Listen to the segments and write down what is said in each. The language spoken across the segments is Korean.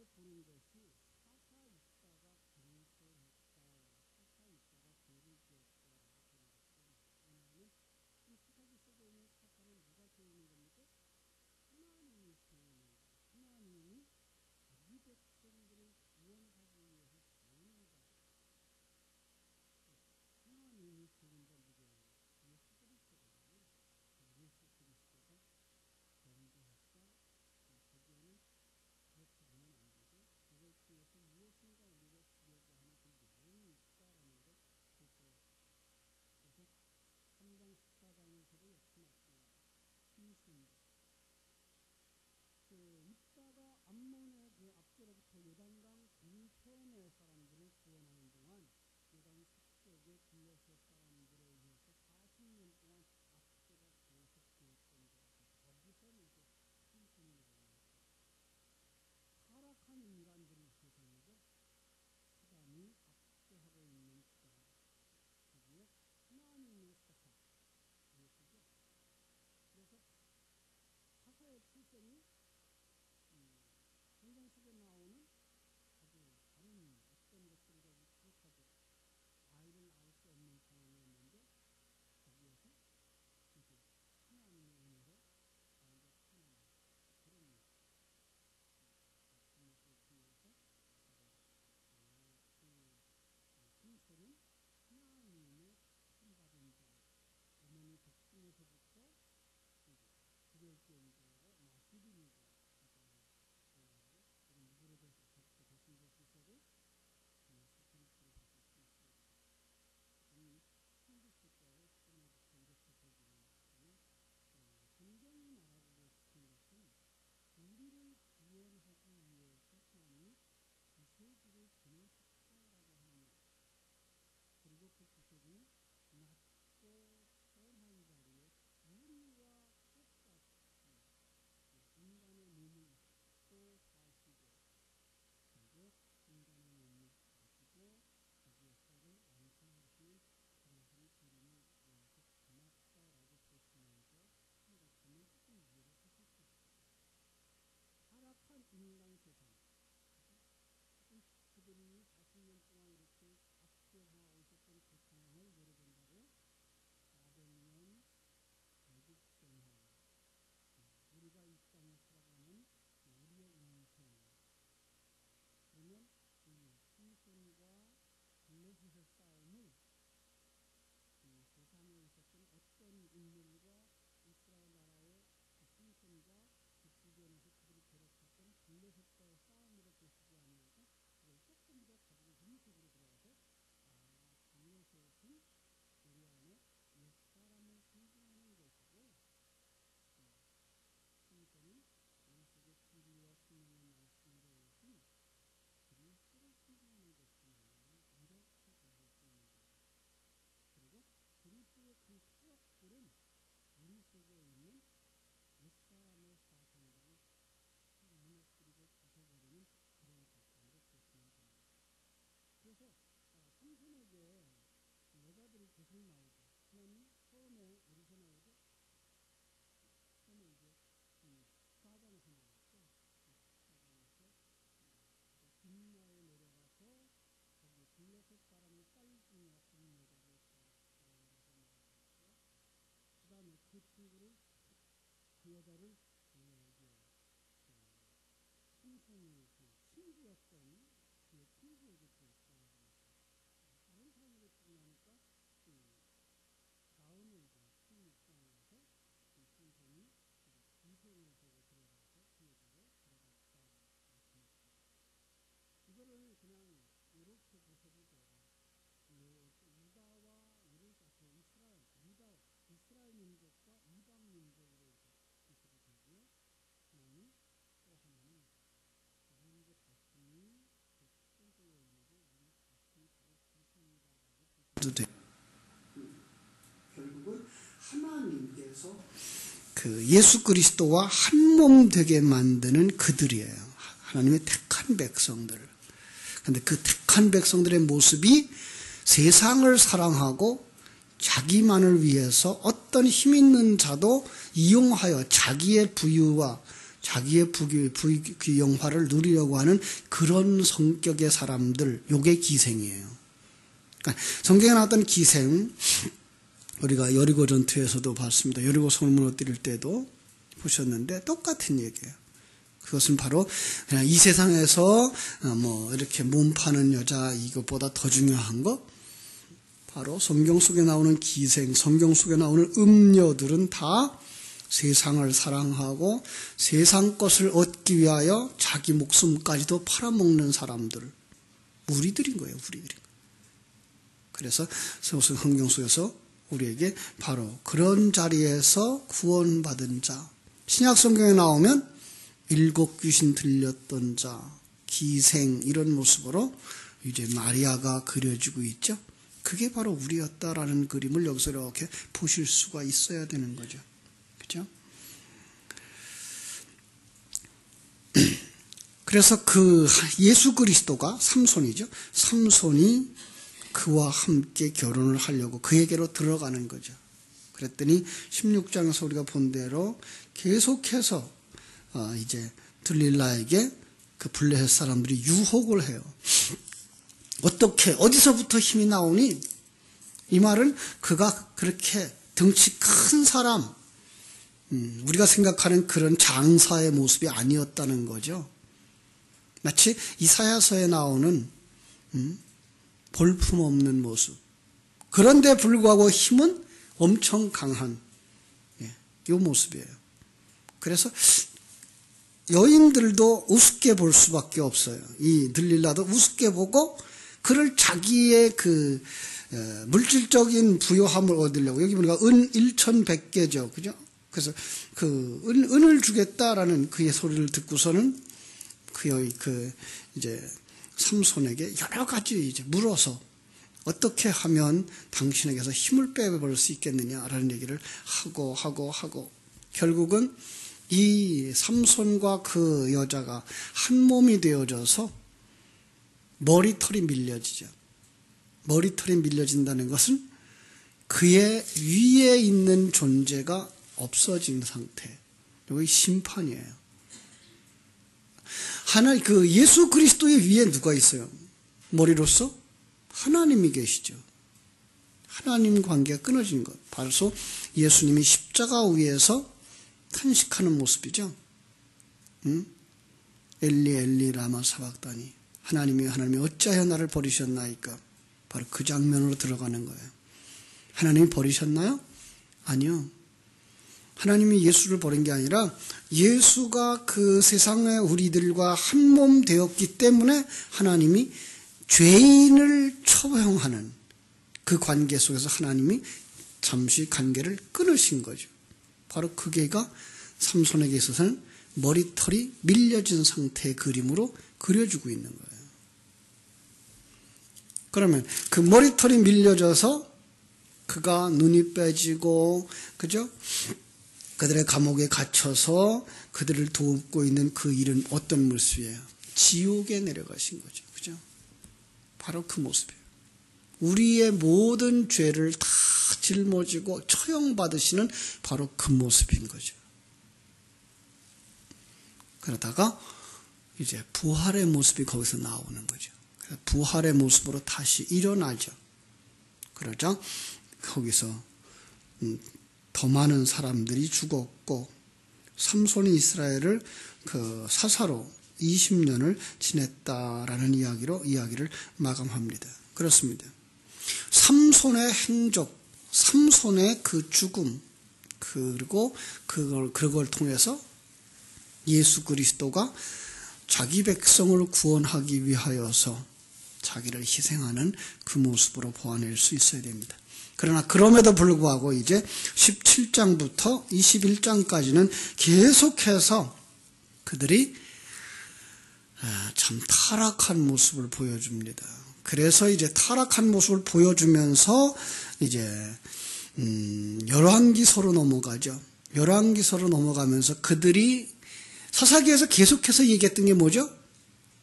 여기서 보는 것이 사사 있다가 경솔했다, 사사 있다가 죄를 지었다라고 보는 것입니다. 왜냐하면 이 사사기 속에 있는 사사는 누가 세우는 겁니까? 하나님이 세우는 거예요. 하나님이 자기 백성들을 구원하기 위해서 세우는 자예요. 하나님이 세운 자 누구예요? 예수 그리스도거든요. 예수 그리스도가 범죄했다. 거기에는 그렇지 않으면 안 되고 그걸 통해서 무엇인가 우리를 주려고 하는 그 내용이 있다라는 걸 볼수가 있습니다. 그래서 3장 14장에서도 역시 마찬가지입니다. 힘센다. 이따가 암몬의 그 앞제로부터 요단강 동편의 사람들을 구원하는 동안 요단 서쪽에 블레셋 사람들에 의해서 40년 동안 압제가 계속되었던 곳에서 거기서 이제 힘센이 나오는 것입니다. 타락한 인간들이 세상이죠. 사단이 압제하고 있는 시간. 거기에 하나님의 사사, 예수죠. 그래서 사사의 출생이 성경 속에 나오는 아주 다른 어떤 것들을 가지고 그렇다고 아이를 낳을 수 없는 상황이었는데 거기에서 이제 하나님의 은혜로 아이가 태어나는 그런 부모를 통해서 그 힘세는 하나님의 선받은 자, 어머니 백중에서부터 구별지연자와 나시린자, 그다음에 누구로 대신되시서도 예수 그리스도로 보실 수 있습니다. 이 천국책과의 시간으로부터 이렇게 보기를 하면 성경이 말하고 싶은 것은 우리를 구원하기 위해서 하나님이 구세주를 보내셨다라고 하는 것. 그리고 그 구세주는 낮고 선한 자리에 우리와 똑같이 인간의 몸을 입고 사시고 그리고 인간의 몸을 가지고 자기의 살을 완성하시는 그러한 그림을 위해서 담았다라고 보시면서 생각하면 조금 이해를 하실 수 있습니다. 타락한 인간 세상, 그들이 40년 동안 이렇게 압제하고 있었던 그 상황을 예를 든다고 400년 애국 생활, 우리가 이 땅에 살아가는 우리의 인생, 그러면 이 힘센과 블레셋의 싸움을 이 세상에 있었던 어떤 인물과 이스라엘 나라의 그 힘센과 그 주변에서 그들을 괴롭혔던 블레셋과의 싸움으로 보시지 아니하고 그걸 조금 더 가지고 영적으로 들어가서 블레셋은 우리 안에 옛사람을 상징하는 것이고 힘센은 우리 속에 진리와 생명의 말씀으로 오신 그리스도를 상징하는 것이구나, 이렇게 보실 수 있는 거죠. 그리고 그리스도의 그 사역들은 우리 속에 있는 옛사람의 사상들을 무너뜨리고 부숴버리는 그런 사건으로 보시면 됩니다. 그래서 삼손에게 여자들이 계속 나오죠. 하나님 처음에 어디서 나오죠? 처음에 이제 14장에서 나왔죠. 14장에서 딥나에 내려가서 거기 블레셋 사람의 딸 중에 한 여자를 데려와서 나오셨고, 그 다음에 그 친구를 그 여자를 이제 삼손의 그 친구였던 그의 친구에게 줬다고 했습니다. 다른 사람에게 주고 나니까 다음에 이제 큰 입장에서 삼손이 기생을 보고 들어가서 그 여자를 데려갔다고 말씀했습니다. 이거를 그냥 이렇게 보셔도 돼요. 유다와 이스라엘 민족과 이방 민족으로 이렇게 보셔도 되고요. 하나님 또 하나는 우리에게 다툼이 그 첫 번째 원인이고 우리 다툼이 바로 그리스도입니다라고 보셔도 돼요. 결국은 하나님께서 그 예수 그리스도와 한 몸 되게 만드는 그들이에요. 하나님의 택한 백성들. 그런데 그 택한 백성들의 모습이 세상을 사랑하고 자기만을 위해서 어떤 힘 있는 자도 이용하여 자기의 부유와 자기의 부귀영화를 누리려고 하는 그런 성격의 사람들, 요게 기생이에요. 그러니까 성경에 나왔던 기생, 우리가 여리고 전투에서도 봤습니다. 여리고 성을 무너뜨릴 때도 보셨는데 똑같은 얘기예요. 그것은 바로 그냥 이 세상에서 뭐 이렇게 몸 파는 여자 이것보다 더 중요한 거, 바로 성경 속에 나오는 기생, 성경 속에 나오는 음녀들은 다 세상을 사랑하고 세상 것을 얻기 위하여 자기 목숨까지도 팔아먹는 사람들, 우리들인 거예요. 우리들인 거예요. 그래서 성경 속에서 우리에게 바로 그런 자리에서 구원받은 자, 신약 성경에 나오면 일곱 귀신 들렸던 자, 기생, 이런 모습으로 이제 마리아가 그려지고 있죠. 그게 바로 우리였다라는 그림을 여기서 이렇게 보실 수가 있어야 되는 거죠. 그죠? 그래서 그 예수 그리스도가 삼손이죠. 삼손이 그와 함께 결혼을 하려고 그에게로 들어가는 거죠. 그랬더니 16장에서 우리가 본 대로 계속해서 이제 들릴라에게 그 블레셋 사람들이 유혹을 해요. 어떻게, 어디서부터 힘이 나오니? 이 말은 그가 그렇게 덩치 큰 사람, 우리가 생각하는 그런 장사의 모습이 아니었다는 거죠. 마치 이사야서에 나오는 볼품없는 모습. 그런데 불구하고 힘은 엄청 강한 이 모습이에요. 그래서 여인들도 우습게 볼 수밖에 없어요. 이 들릴라도 우습게 보고 그를 자기의 그 물질적인 부요함을 얻으려고, 여기 보니까 은 1100개죠. 그죠? 그래서 그 은을 주겠다라는 그의 소리를 듣고서는 이제 삼손에게 여러 가지 이제 물어서 어떻게 하면 당신에게서 힘을 빼버릴 수 있겠느냐라는 얘기를 하고 결국은 이 삼손과 그 여자가 한 몸이 되어져서 머리털이 밀려지죠. 머리털이 밀려진다는 것은 그의 위에 있는 존재가 없어진 상태. 이게 심판이에요. 그 예수 그리스도의 위에 누가 있어요? 머리로서 하나님이 계시죠. 하나님 관계가 끊어진 것. 바로 예수님이 십자가 위에서 탄식하는 모습이죠. 엘리 엘리 라마 사박다니, 하나님이 어찌하여 나를 버리셨나이까. 바로 그 장면으로 들어가는 거예요. 하나님이 버리셨나요? 아니요. 하나님이 예수를 버린 게 아니라 예수가 그 세상의 우리들과 한 몸 되었기 때문에 하나님이 죄인을 처형하는 그 관계 속에서 하나님이 잠시 관계를 끊으신 거죠. 바로 그게가 삼손에게 있어서는 머리털이 밀려진 상태의 그림으로 그려주고 있는 거예요. 그러면 그 머리털이 밀려져서 그가 눈이 빼지고, 그죠? 그들의 감옥에 갇혀서 그들을 돕고 있는 그 일은 어떤 모습이에요? 지옥에 내려가신 거죠. 그죠? 바로 그 모습이에요. 우리의 모든 죄를 다 짊어지고 처형받으시는 바로 그 모습인 거죠. 그러다가 이제 부활의 모습이 거기서 나오는 거죠. 부활의 모습으로 다시 일어나죠. 그러자 거기서 더 많은 사람들이 죽었고, 삼손이 이스라엘을 그 사사로 20년을 지냈다라는 이야기를 마감합니다. 그렇습니다. 삼손의 행적, 삼손의 그 죽음, 그리고 그걸 통해서 예수 그리스도가 자기 백성을 구원하기 위하여서 자기를 희생하는 그 모습으로 보아낼 수 있어야 됩니다. 그러나 그럼에도 불구하고 이제 17장부터 21장까지는 계속해서 그들이 참 타락한 모습을 보여줍니다. 그래서 이제 타락한 모습을 보여주면서 이제 열왕기서로 넘어가죠. 열왕기서로 넘어가면서 그들이 사사기에서 계속해서 얘기했던 게 뭐죠?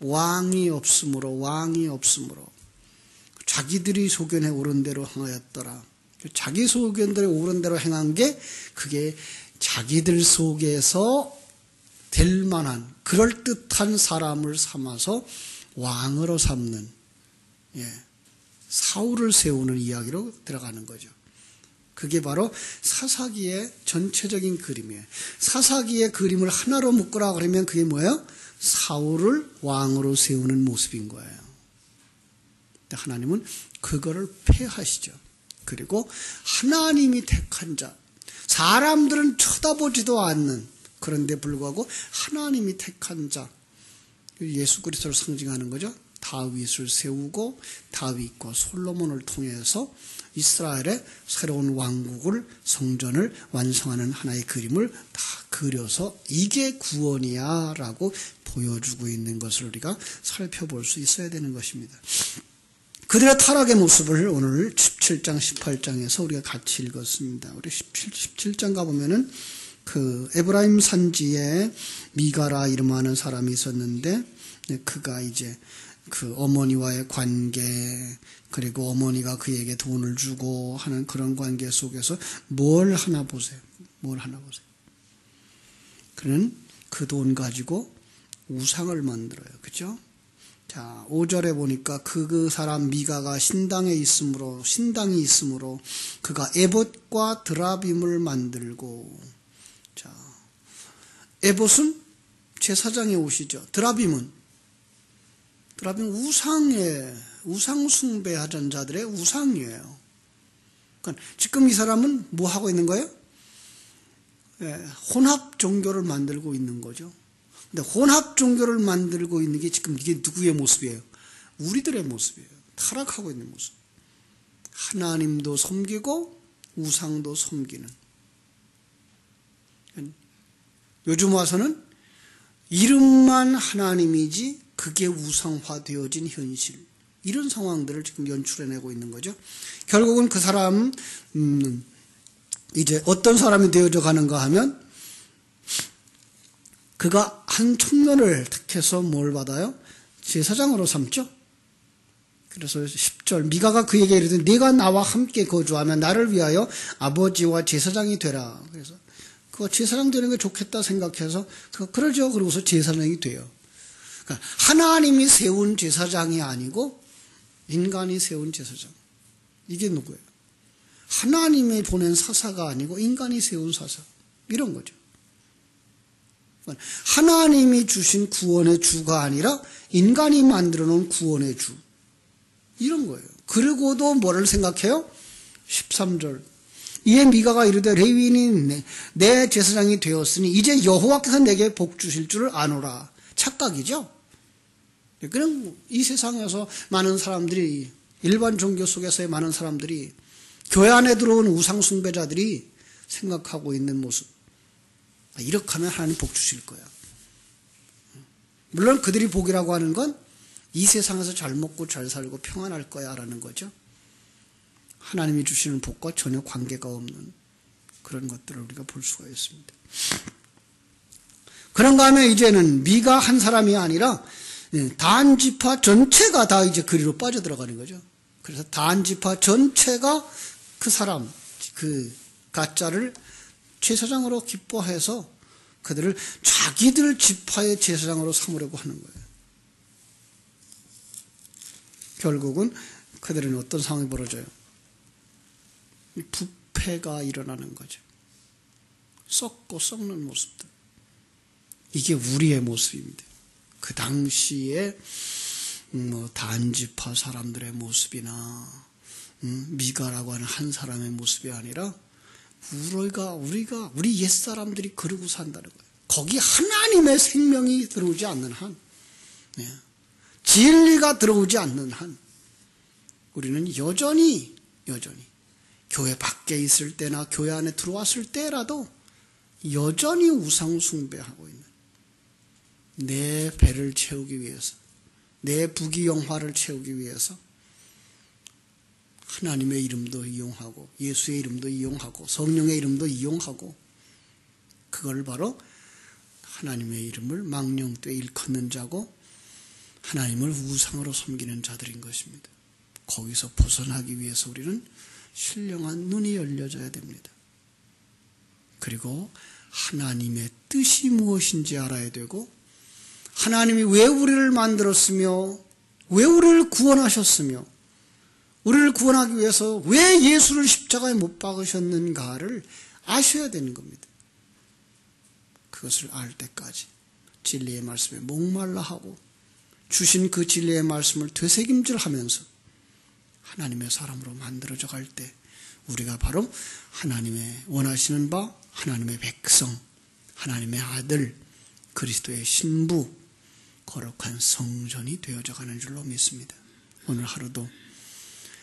왕이 없으므로 자기들이 소견에 옳은 대로 행하였더라. 자기 소견대로 옳은 대로 행한 게 그게 자기들 속에서 될 만한 그럴듯한 사람을 삼아서 왕으로 삼는, 사울을 세우는 이야기로 들어가는 거죠. 그게 바로 사사기의 전체적인 그림이에요. 사사기의 그림을 하나로 묶으라 그러면 그게 뭐예요? 사울을 왕으로 세우는 모습인 거예요. 하나님은 그거를 폐하시죠. 그리고 하나님이 택한 자, 사람들은 쳐다보지도 않는, 그런데 불구하고 하나님이 택한 자, 예수 그리스도를 상징하는 거죠. 다윗을 세우고 다윗과 솔로몬을 통해서 이스라엘의 새로운 왕국을, 성전을 완성하는 하나의 그림을 다 그려서 이게 구원이야 라고 보여주고 있는 것을 우리가 살펴볼 수 있어야 되는 것입니다. 그들의 타락의 모습을 오늘 17장, 18장에서 우리가 같이 읽었습니다. 우리 17장 가보면은 그 에브라임 산지에 미가라 이름하는 사람이 있었는데, 그가 이제 그 어머니와의 관계, 그리고 어머니가 그에게 돈을 주고 하는 그런 관계 속에서 뭘 하나 보세요. 그는 그 돈 가지고 우상을 만들어요. 그죠? 자, 5절에 보니까 그 사람 미가가 신당이 있으므로 그가 에봇과 드라빔을 만들고, 자, 에봇은 제사장의 옷이죠. 드라빔은 우상 숭배하던 자들의 우상이에요. 그러니까 지금 이 사람은 뭐 하고 있는 거예요? 혼합 종교를 만들고 있는 거죠. 근데 혼합 종교를 만들고 있는 게 지금 이게 누구의 모습이에요? 우리들의 모습이에요. 타락하고 있는 모습. 하나님도 섬기고 우상도 섬기는. 요즘 와서는 이름만 하나님이지 그게 우상화되어진 현실, 이런 상황들을 지금 연출해내고 있는 거죠. 결국은 그 사람 이제 어떤 사람이 되어져 가는가 하면, 그가 한 청년을 택해서 뭘 받아요? 제사장으로 삼죠. 그래서 10절, 미가가 그에게 이르되 네가 나와 함께 거주하면 나를 위하여 아버지와 제사장이 되라. 그래서 그거 제사장 되는 게 좋겠다 생각해서 그러죠. 그러고서 제사장이 돼요. 그러니까 하나님이 세운 제사장이 아니고 인간이 세운 제사장. 이게 누구예요? 하나님이 보낸 사사가 아니고 인간이 세운 사사. 이런 거죠. 하나님이 주신 구원의 주가 아니라 인간이 만들어 놓은 구원의 주. 이런 거예요. 그리고도 뭐를 생각해요? 13절. 이에 미가가 이르되 레위인이 내 제사장이 되었으니 이제 여호와께서 내게 복 주실 줄을 아노라. 착각이죠. 그냥 이 세상에서 많은 사람들이, 일반 종교 속에서의 많은 사람들이, 교회 안에 들어온 우상 숭배자들이 생각하고 있는 모습. 이렇게 하면 하나님 복 주실 거야. 물론 그들이 복이라고 하는 건 이 세상에서 잘 먹고 잘 살고 평안할 거야 라는 거죠. 하나님이 주시는 복과 전혀 관계가 없는 그런 것들을 우리가 볼 수가 있습니다. 그런가 하면 이제는 미가 한 사람이 아니라 단 지파 전체가 다 이제 그리로 빠져들어가는 거죠. 그래서 단 지파 전체가 그 사람, 그 가짜를 제사장으로 기뻐해서 그들을 자기들 지파의 제사장으로 삼으려고 하는 거예요. 결국은 그들은 어떤 상황이 벌어져요? 부패가 일어나는 거죠. 썩고 썩는 모습들. 이게 우리의 모습입니다. 그 당시에 단지파 사람들의 모습이나 미가라고 하는 한 사람의 모습이 아니라 우리 옛사람들이 그러고 산다는 거예요. 거기 하나님의 생명이 들어오지 않는 한, 진리가 들어오지 않는 한, 우리는 여전히 교회 밖에 있을 때나 교회 안에 들어왔을 때라도 여전히 우상 숭배하고 있는, 내 배를 채우기 위해서, 내 부귀영화를 채우기 위해서 하나님의 이름도 이용하고 예수의 이름도 이용하고 성령의 이름도 이용하고, 그걸 바로 하나님의 이름을 망령되이 일컫는 자고 하나님을 우상으로 섬기는 자들인 것입니다. 거기서 벗어나기 위해서 우리는 신령한 눈이 열려져야 됩니다. 그리고 하나님의 뜻이 무엇인지 알아야 되고, 하나님이 왜 우리를 만들었으며 왜 우리를 구원하셨으며 우리를 구원하기 위해서 왜 예수를 십자가에 못 박으셨는가를 아셔야 되는 겁니다. 그것을 알 때까지 진리의 말씀에 목말라 하고 주신 그 진리의 말씀을 되새김질하면서 하나님의 사람으로 만들어져 갈 때 우리가 바로 하나님의 원하시는 바 하나님의 백성, 하나님의 아들, 그리스도의 신부, 거룩한 성전이 되어져 가는 줄로 믿습니다. 오늘 하루도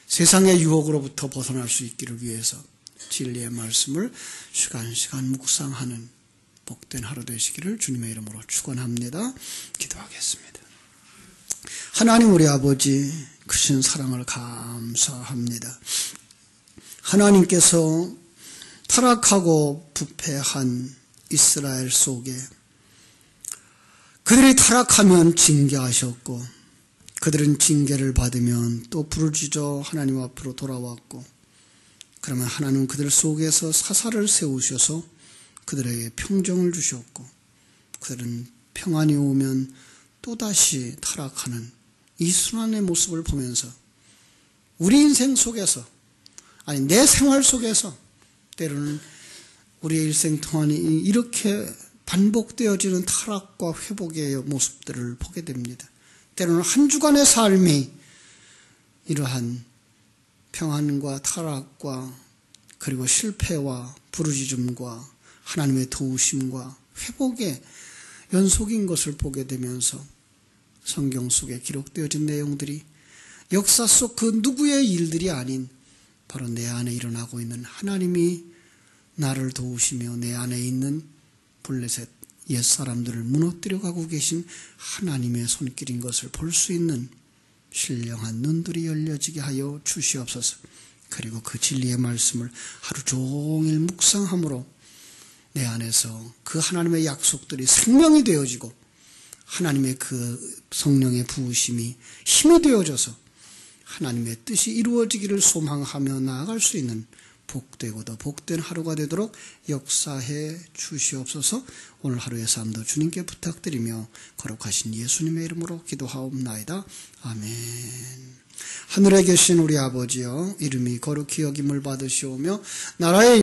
세상의 유혹으로부터 벗어날 수 있기를 위해서 진리의 말씀을 시간 묵상하는 복된 하루 되시기를 주님의 이름으로 축원합니다. 기도하겠습니다. 하나님 우리 아버지 크신 사랑을 감사합니다. 하나님께서 타락하고 부패한 이스라엘 속에 그들이 타락하면 징계하셨고 그들은 징계를 받으면 또 부르짖어 하나님 앞으로 돌아왔고, 그러면 하나님은 그들 속에서 사사를 세우셔서 그들에게 평정을 주셨고, 그들은 평안이 오면 또다시 타락하는 이 순환의 모습을 보면서 우리 인생 속에서, 아니 내 생활 속에서 때로는 우리의 일생 동안이 이렇게 반복되어지는 타락과 회복의 모습들을 보게 됩니다. 때로는 한 주간의 삶이 이러한 평안과 타락과 그리고 실패와 부르짖음과 하나님의 도우심과 회복의 연속인 것을 보게 되면서 성경 속에 기록되어진 내용들이 역사 속 그 누구의 일들이 아닌 바로 내 안에 일어나고 있는 하나님이 나를 도우시며 내 안에 있는 블레셋 옛사람들을 무너뜨려 가고 계신 하나님의 손길인 것을 볼 수 있는 신령한 눈들이 열려지게 하여 주시옵소서. 그리고 그 진리의 말씀을 하루 종일 묵상함으로 내 안에서 그 하나님의 약속들이 생명이 되어지고 하나님의 그 성령의 부으심이 힘이 되어져서 하나님의 뜻이 이루어지기를 소망하며 나아갈 수 있는 복되고 더 복된 하루가 되도록 역사해 주시옵소서. 오늘 하루의 삶도 주님께 부탁드리며 거룩하신 예수님의 이름으로 기도하옵나이다. 아멘. 하늘에 계신 우리 아버지여, 이름이 거룩히 여김을 받으시오며 나라의